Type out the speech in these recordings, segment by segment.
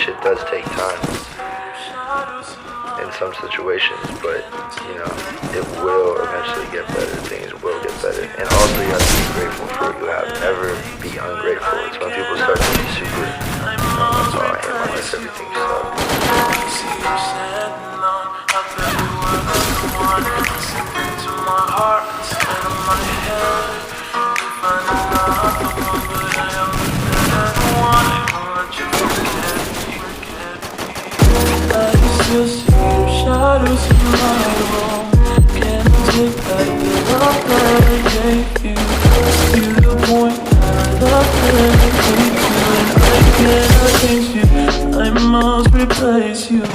shit does take time in some situations, but you know, it will eventually get better. Things will get better. And also you have to be grateful for what you have. Never be ungrateful. It's when people start to be super, that's all I hate my life, everything sucks. Still see your shadows in my room. Can't take back the love that I gave you. To the point that I love that I hate you, and I cannot change you. I must replace you.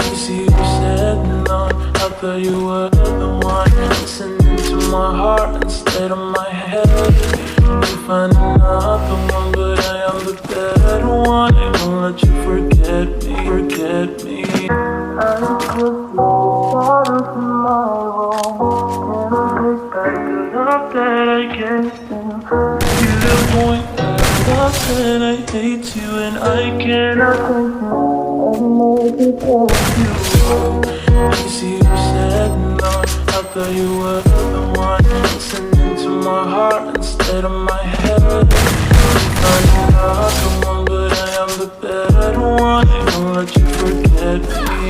You see you setting on. I thought you were the one listening to my heart instead of my head. You find another one, but I am the better one. I won't let you forget me. Forget me. I just see shadows in my room. Can't take back the love that I gave you. To the point that I love that I hate you, and I cannot take you. I must replace you. You see you setting on. I thought you were the one listening to my heart instead of my head. I'm not the one, but I am the better one. I won't let you forget me.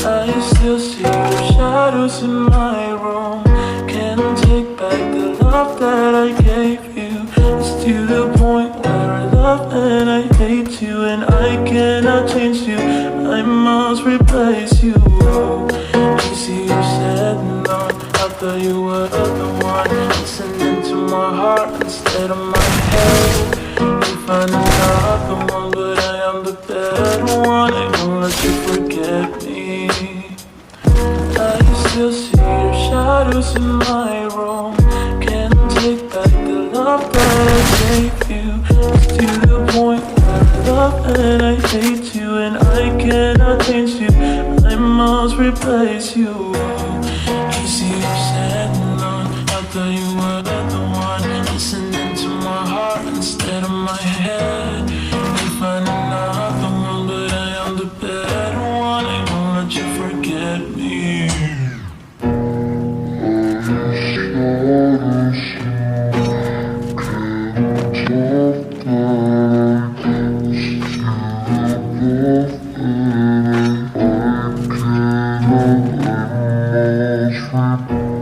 I still see your shadows in my room. Can't take back the love that I gave you. It's to the point where I love and I hate you, and I cannot change you. I must replace you. You see you setting on. I thought you were the one listening to my heart instead of my head. You find another one, but I am the better one. I won't let you forget me. I still see your shadows in my room. Can't take back the love that I gave you. It's to the point where I love and I hate you, and I cannot change you. I must replace you. You see you setting on. I thought you were the one listening to my heart instead of my head. You find another one, but I am the better one. I won't let you forget me. I